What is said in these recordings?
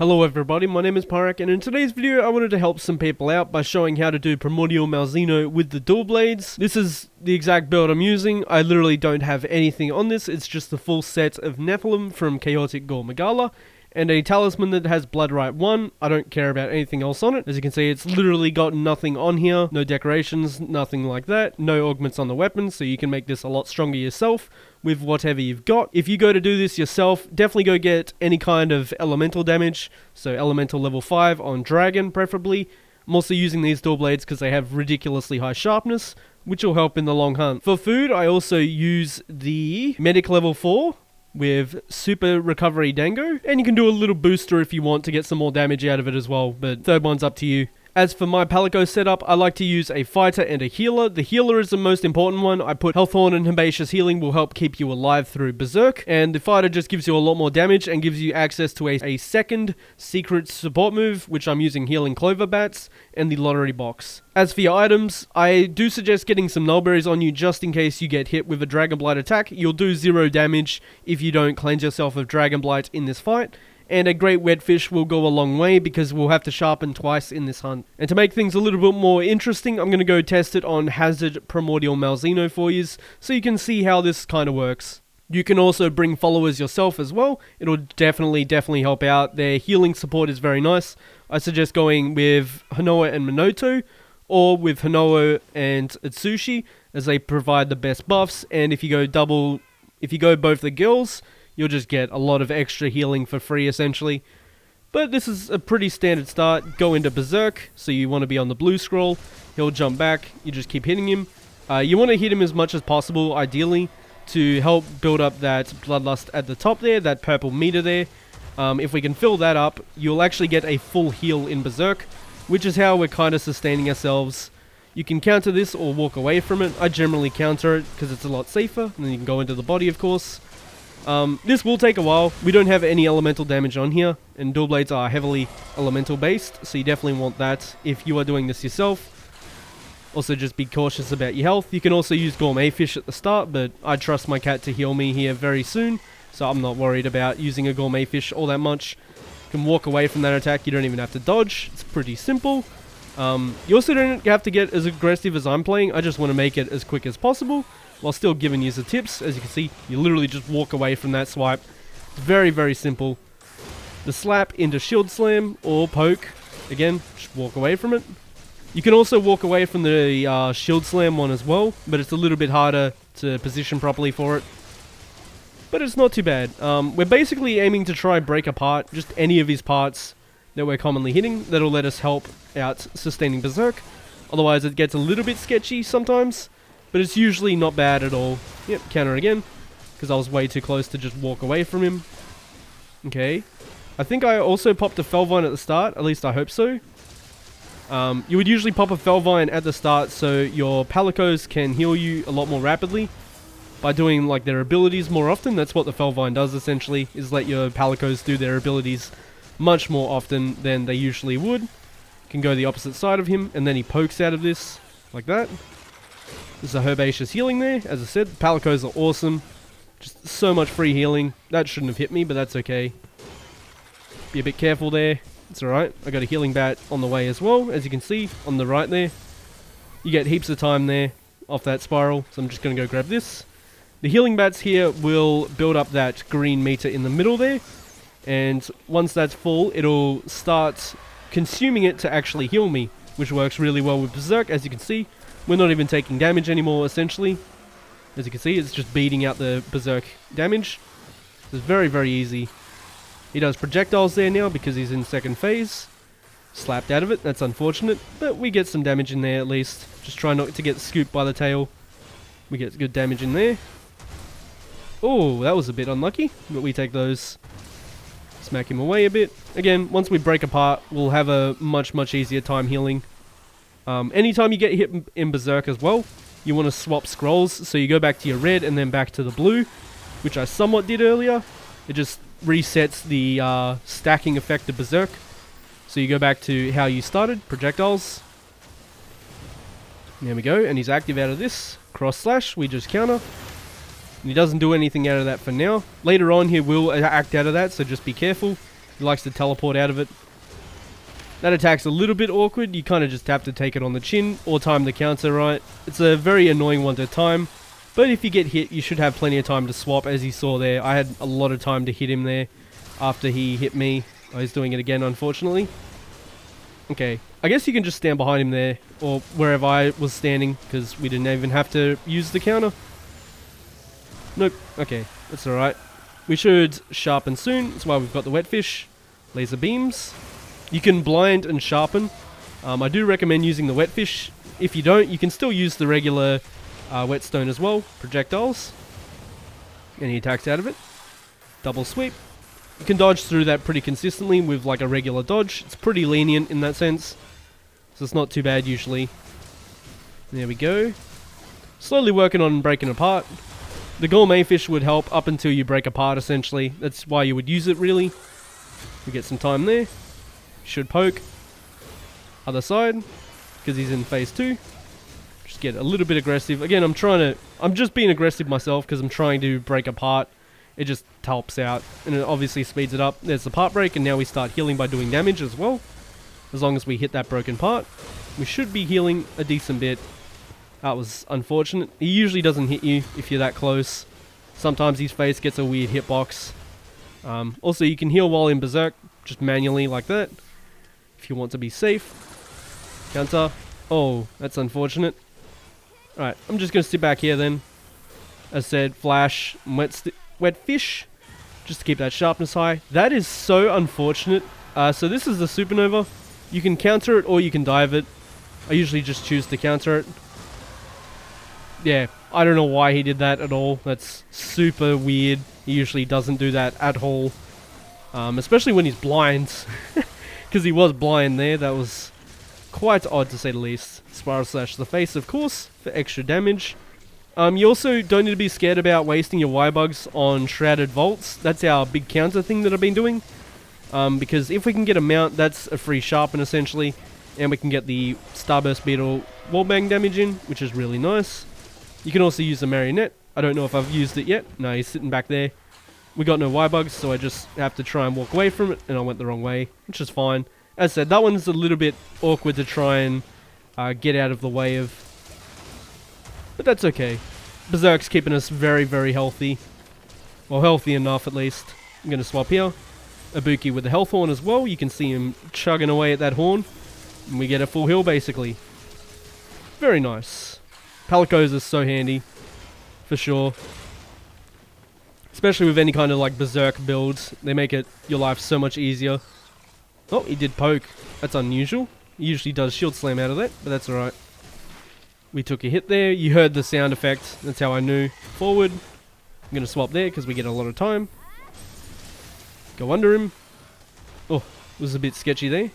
Hello everybody, my name is Pyrac, and in today's video I wanted to help some people out by showing how to do Primordial malzeno with the dual blades. This is the exact build I'm using. I literally don't have anything on this, it's just the full set of Nephilim from Chaotic Gore Magala, and a talisman that has Bloodright 1. I don't care about anything else on it. As you can see, it's literally got nothing on here, no decorations, nothing like that, no augments on the weapon, so you can make this a lot stronger yourself with whatever you've got. If you go to do this yourself, definitely go get any kind of elemental damage, so elemental level 5 on dragon preferably. I'm also using these dual blades because they have ridiculously high sharpness, which will help in the long hunt. For food, I also use the medic level 4 with super recovery dango, and you can do a little booster if you want to get some more damage out of it as well, but third one's up to you. As for my Palico setup, I like to use a fighter and a healer. The healer is the most important one. I put Healthhorn and Herbaceous Healing will help keep you alive through Berserk, and the fighter just gives you a lot more damage and gives you access to a second secret support move, which I'm using Healing Clover Bats and the Lottery Box. As for your items, I do suggest getting some Nullberries on you just in case you get hit with a Dragon Blight attack. You'll do 0 damage if you don't cleanse yourself of Dragon Blight in this fight. And a great wetfish will go a long way because we'll have to sharpen twice in this hunt. And to make things a little bit more interesting, I'm going to go test it on Hazard Primordial malzeno for you, so you can see how this kind of works. You can also bring followers yourself as well. It'll definitely help out. Their healing support is very nice. I suggest going with Hanoa and Minoto, or with Hanoa and Atsushi, as they provide the best buffs. And if you go both the girls, you'll just get a lot of extra healing for free, essentially. But this is a pretty standard start. Go into Berserk, so you want to be on the blue scroll. He'll jump back, you just keep hitting him. You want to hit him as much as possible, ideally, to help build up that Bloodlust at the top there, that purple meter there. If we can fill that up, you'll actually get a full heal in Berserk, which is how we're kind of sustaining ourselves. You can counter this or walk away from it. I generally counter it because it's a lot safer, and then you can go into the body, of course. This will take a while. We don't have any elemental damage on here, and dual blades are heavily elemental based, so you definitely want that if you are doing this yourself. Also, just be cautious about your health. You can also use Gourmet Fish at the start, but I trust my cat to heal me here very soon, so I'm not worried about using a Gourmet Fish all that much. You can walk away from that attack, you don't even have to dodge. It's pretty simple. You also don't have to get as aggressive as I'm playing. I just want to make it as quick as possible, while still giving you the tips. As you can see, you literally just walk away from that swipe. It's very simple. The slap into shield slam or poke, again, just walk away from it. You can also walk away from the shield slam one as well, but it's a little bit harder to position properly for it. But it's not too bad. We're basically aiming to try break apart just any of his parts that we're commonly hitting. That'll let us help out sustaining Berserk. Otherwise it gets a little bit sketchy sometimes, but it's usually not bad at all. Yep, counter again, because I was way too close to just walk away from him. Okay. I think I also popped a Felvine at the start, at least I hope so. You would usually pop a Felvine at the start so your Palicos can heal you a lot more rapidly by doing like their abilities more often. That's what the Felvine does essentially, is let your Palicos do their abilities much more often than they usually would. You can go the opposite side of him, and then he pokes out of this, like that. There's a Herbaceous Healing there. As I said, Palicos are awesome. Just so much free healing. That shouldn't have hit me, but that's okay. Be a bit careful there. It's alright. I got a Healing Bat on the way as well, as you can see, on the right there. You get heaps of time there off that spiral, so I'm just going to go grab this. The Healing Bats here will build up that green meter in the middle there, and once that's full, it'll start consuming it to actually heal me, which works really well with Berserk. As you can see, we're not even taking damage anymore, essentially. As you can see, it's just beating out the Berserk damage. It's very easy. He does projectiles there now because he's in second phase. Slapped out of it, that's unfortunate, but we get some damage in there at least. Just try not to get scooped by the tail. We get good damage in there. Oh, that was a bit unlucky, but we take those. Smack him away a bit. Again, once we break apart, we'll have a much easier time healing. Anytime you get hit in Berserk as well, you want to swap scrolls, so you go back to your red and then back to the blue, which I somewhat did earlier. It just resets the stacking effect of Berserk. So you go back to how you started, projectiles. There we go, and he's active out of this. Cross slash, we just counter. And he doesn't do anything out of that for now. Later on he will act out of that, so just be careful. He likes to teleport out of it. That attack's a little bit awkward. You kind of just have to take it on the chin or time the counter right. It's a very annoying one to time. But if you get hit, you should have plenty of time to swap. As you saw there, I had a lot of time to hit him there after he hit me. Oh, he's doing it again, unfortunately. Okay, I guess you can just stand behind him there, or wherever I was standing, because we didn't even have to use the counter. Nope, okay, that's alright. We should sharpen soon, that's why we've got the wet fish. Laser beams. You can blind and sharpen. I do recommend using the wet fish. If you don't, you can still use the regular whetstone as well, projectiles. And he attacks out of it. Double sweep. You can dodge through that pretty consistently with like a regular dodge. It's pretty lenient in that sense. So it's not too bad usually. There we go. Slowly working on breaking apart. The gourmet fish would help up until you break apart essentially. That's why you would use it really. We get some time there. Should poke. Other side. Because he's in phase 2. Just get a little bit aggressive. Again, I'm just being aggressive myself because I'm trying to break apart. It just helps out, and it obviously speeds it up. There's the part break, and now we start healing by doing damage as well. As long as we hit that broken part, we should be healing a decent bit. That was unfortunate. He usually doesn't hit you if you're that close. Sometimes his face gets a weird hitbox. Also, you can heal while in Berserk, just manually like that, if you want to be safe. Counter. Oh, that's unfortunate. Alright, I'm just going to sit back here then. As said, flash, wet fish, just to keep that sharpness high. That is so unfortunate. So this is the supernova. You can counter it or you can dive it. I usually just choose to counter it. Yeah, I don't know why he did that at all. That's super weird. He usually doesn't do that at all. Especially when he's blind. Because he was blind there. That was quite odd to say the least. Spiral slash the face, of course, for extra damage. You also don't need to be scared about wasting your Y-bugs on Shrouded Vaults. That's our big counter thing that I've been doing. Because if we can get a mount, that's a free sharpen essentially. And we can get the Starburst Beetle wallbang damage in, which is really nice. You can also use the Marionette. I don't know if I've used it yet. No, he's sitting back there. We got no Y-bugs, so I just have to try and walk away from it. And I went the wrong way, which is fine. As I said, that one's a little bit awkward to try and get out of the way of. But that's okay. Berserk's keeping us very, very healthy. Well, healthy enough at least. I'm going to swap here. Ibuki with the health horn as well. You can see him chugging away at that horn. And we get a full heal basically. Very nice. Palicos is so handy. For sure. Especially with any kind of like Berserk builds. They make it your life so much easier. Oh, he did poke. That's unusual. He usually does shield slam out of that, but that's alright. We took a hit there. You heard the sound effect. That's how I knew. Forward. I'm going to swap there because we get a lot of time. Go under him. Oh, it was a bit sketchy there.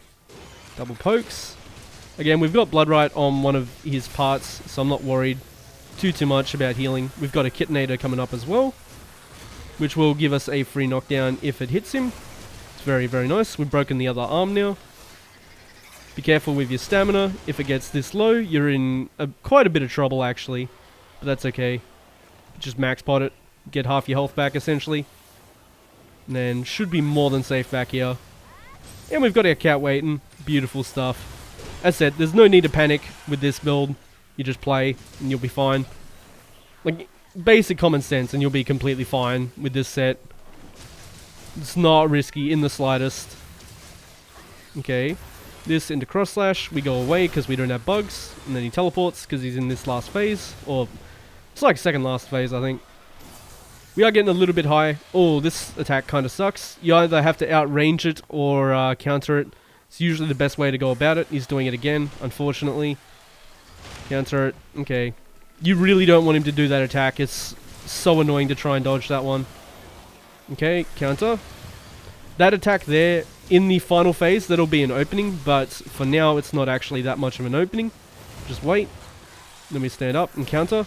Double pokes. Again, we've got Blood Right on one of his parts, so I'm not worried too much about healing. We've got a Kitinator coming up as well, which will give us a free knockdown if it hits him. It's very, very nice. We've broken the other arm now. Be careful with your stamina. If it gets this low, you're in quite a bit of trouble actually. But that's okay. Just max pot it. Get half your health back essentially. And then should be more than safe back here. And we've got our cat waiting. Beautiful stuff. As said, there's no need to panic with this build. You just play and you'll be fine. Like, basic common sense and you'll be completely fine with this set. It's not risky in the slightest. Okay. This into cross slash. We go away because we don't have bugs. And then he teleports because he's in this last phase. Or, it's like second last phase, I think. We are getting a little bit high. Oh, this attack kind of sucks. You either have to outrange it or counter it. It's usually the best way to go about it. He's doing it again, unfortunately. Counter it. Okay. You really don't want him to do that attack. It's so annoying to try and dodge that one. Okay, counter. That attack there, in the final phase, that'll be an opening. But for now, it's not actually that much of an opening. Just wait. Then we stand up and counter.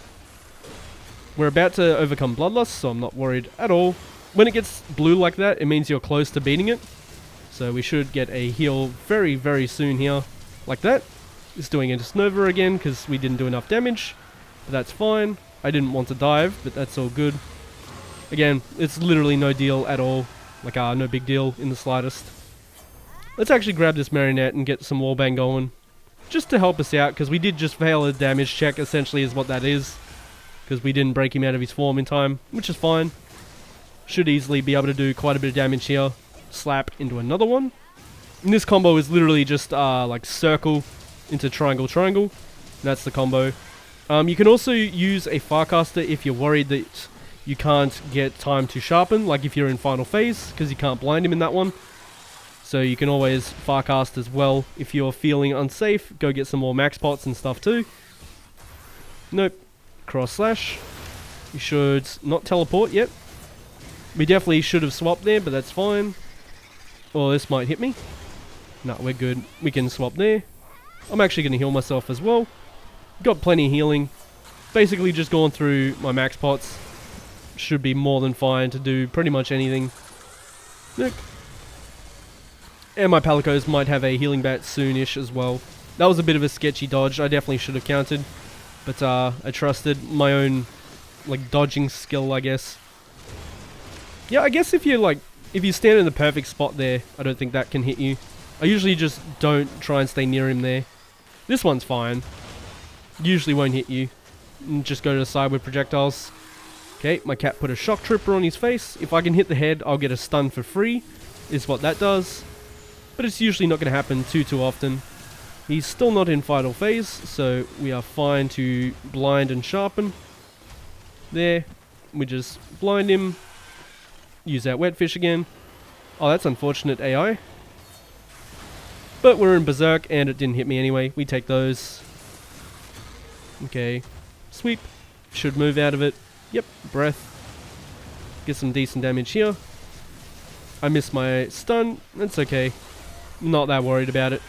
We're about to overcome Bloodlust, so I'm not worried at all. When it gets blue like that, it means you're close to beating it. So we should get a heal very, very soon here. Like that. It's doing a Nova again because we didn't do enough damage. But that's fine. I didn't want to dive, but that's all good. Again, it's literally no deal at all. Like, no big deal in the slightest. Let's actually grab this marionette and get some wallbang going. Just to help us out, because we did just fail a damage check, essentially is what that is. Because we didn't break him out of his form in time, which is fine. Should easily be able to do quite a bit of damage here. Slap into another one. And this combo is literally just like circle into triangle, triangle. That's the combo. You can also use a Firecaster if you're worried that you can't get time to sharpen, like if you're in final phase, because you can't blind him in that one. So you can always Firecast as well. If you're feeling unsafe, go get some more max pots and stuff too. Nope. Cross slash. You should not teleport yet. We definitely should have swapped there, but that's fine. Or this might hit me. No, we're good. We can swap there. I'm actually going to heal myself as well. Got plenty of healing. Basically just going through my max pots. Should be more than fine to do pretty much anything. Nope. And my Palicos might have a healing bat soonish as well. That was a bit of a sketchy dodge. I definitely should have countered. But I trusted my own like dodging skill, I guess. Yeah, I guess if you stand in the perfect spot there, I don't think that can hit you. I usually just don't try and stay near him there. This one's fine. Usually won't hit you. And just go to the side with projectiles. Okay, my cat put a shock trooper on his face. If I can hit the head, I'll get a stun for free, is what that does. But it's usually not going to happen too often. He's still not in final phase, so we are fine to blind and sharpen. There, we just blind him. Use that wet fish again. Oh, that's unfortunate AI. But we're in Berserk, and it didn't hit me anyway. We take those. Okay. Sweep. Should move out of it. Yep. Breath. Get some decent damage here. I missed my stun. That's okay. Not that worried about it.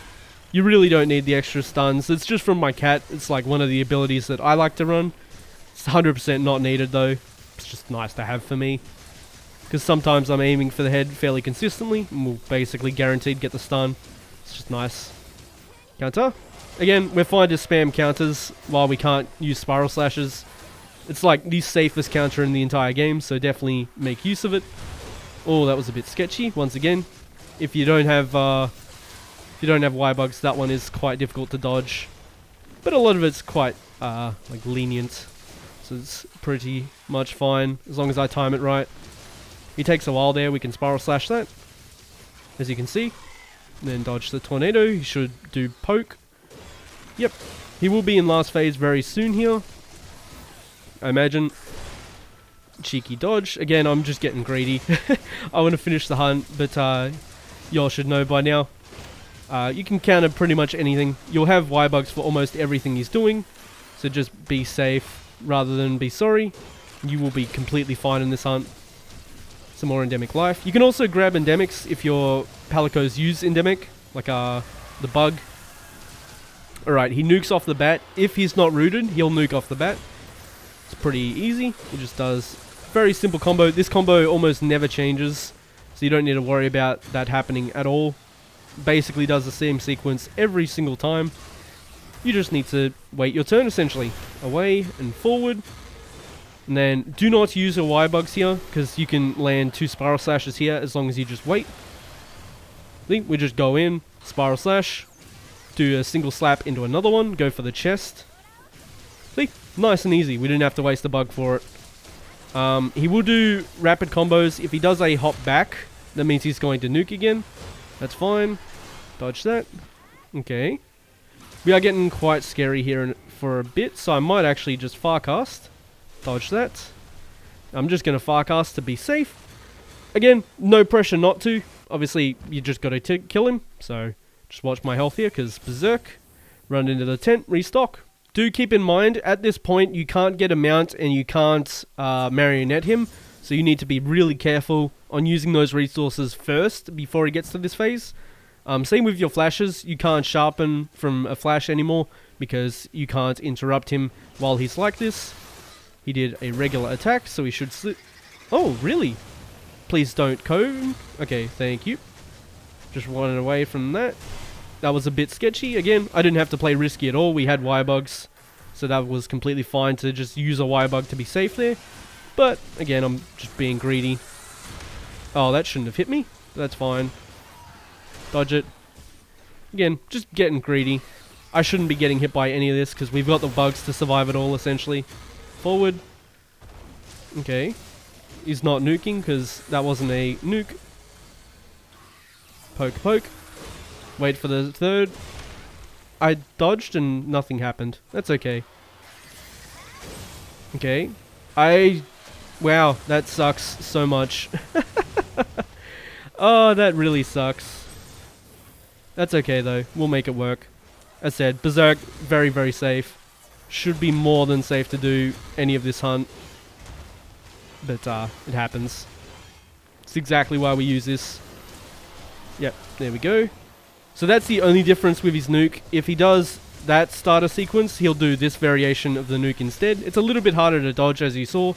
You really don't need the extra stuns. It's just from my cat. It's like one of the abilities that I like to run. It's 100% not needed though. It's just nice to have for me. Because sometimes I'm aiming for the head fairly consistently, and we'll basically guaranteed get the stun. It's just nice. Counter. Again, we're fine to spam counters while we can't use spiral slashes. It's like the safest counter in the entire game, so definitely make use of it. Oh, that was a bit sketchy. Once again, if you don't have Y-bugs, that one is quite difficult to dodge. But a lot of it's quite like lenient, so it's pretty much fine as long as I time it right. He takes a while there. We can spiral slash that, as you can see. Then dodge the tornado. He should do poke. Yep. He will be in last phase very soon here, I imagine. Cheeky dodge. Again, I'm just getting greedy. I want to finish the hunt, but y'all should know by now. You can counter pretty much anything. You'll have Y-bugs for almost everything he's doing. So just be safe rather than be sorry. You will be completely fine in this hunt. Some more endemic life. You can also grab endemics if your Palicos use endemic, like the bug. Alright, he nukes off the bat. If he's not rooted, he'll nuke off the bat. It's pretty easy. He just does very simple combo. This combo almost never changes, so you don't need to worry about that happening at all. Basically does the same sequence every single time. You just need to wait your turn, essentially. Away and forward. And then do not use your Y-bugs here, because you can land 2 spiral slashes here as long as you just wait. See, we just go in, spiral slash, do a single slap into another one, go for the chest. See, nice and easy. We didn't have to waste a bug for it. He will do rapid combos. If he does a hop back, that means he's going to nuke again. That's fine. Dodge that. Okay. We are getting quite scary here for a bit, so I might actually just Farcast. Dodge that. I'm just going to Farcast to be safe. Again, no pressure not to. Obviously, you just got to kill him. So, just watch my health here, because Berserk. Run into the tent, restock. Do keep in mind, at this point, you can't get a mount and you can't marionette him. So you need to be really careful on using those resources first before he gets to this phase. Same with your flashes. You can't sharpen from a flash anymore because you can't interrupt him while he's like this. He did a regular attack, so he should slip. Oh, really? Please don't cone. Okay, thank you. Just running away from that. That was a bit sketchy. Again, I didn't have to play risky at all. We had Y-bugs, so that was completely fine to just use a Y-bug to be safe there. But, again, I'm just being greedy. Oh, that shouldn't have hit me. That's fine. Dodge it. Again, just getting greedy. I shouldn't be getting hit by any of this because we've got the bugs to survive it all, essentially. Forward. Okay. He's not nuking because that wasn't a nuke. Poke, poke. Wait for the third. I dodged and nothing happened. That's okay. Okay. Wow, that sucks so much. Oh, that really sucks. That's okay though. We'll make it work. As said, Berserk, very, very safe. Should be more than safe to do any of this hunt. But, it happens. It's exactly why we use this. Yep, there we go. So that's the only difference with his nuke. If he does that starter sequence, he'll do this variation of the nuke instead. It's a little bit harder to dodge, as you saw,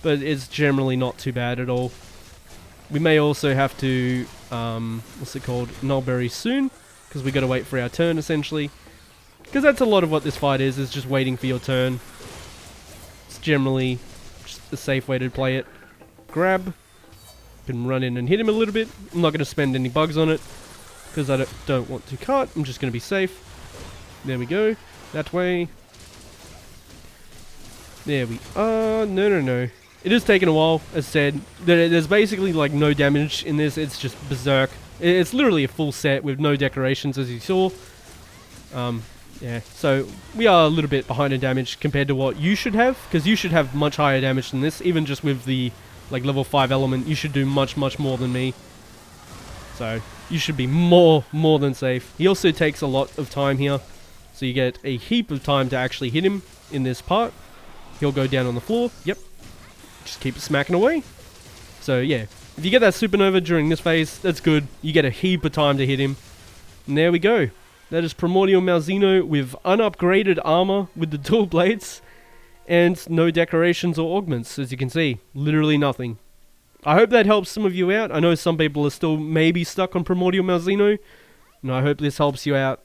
but it's generally not too bad at all. We may also have to, what's it called, nullberry soon, because we got to wait for our turn, essentially. Because that's a lot of what this fight is just waiting for your turn. It's generally just a safe way to play it. Grab. Can run in and hit him a little bit. I'm not going to spend any bugs on it, because I don't want to cut. I'm just going to be safe. There we go. That way. There we are. No. It is taking a while, as said. There's basically like no damage in this. It's just Berserk. It's literally a full set with no decorations, as you saw. Yeah, so we are a little bit behind in damage compared to what you should have, because you should have much higher damage than this. Even just with the like level 5 element, you should do much more than me. So you should be more than safe. He also takes a lot of time here, so you get a heap of time to actually hit him in this part. He'll go down on the floor. Yep. Just keep smacking away. So yeah, if you get that supernova during this phase, that's good. You get a heap of time to hit him. And there we go. That is Primordial Malzeno with unupgraded armor with the dual blades and no decorations or augments, as you can see. Literally nothing. I hope that helps some of you out. I know some people are still maybe stuck on Primordial Malzeno, and I hope this helps you out.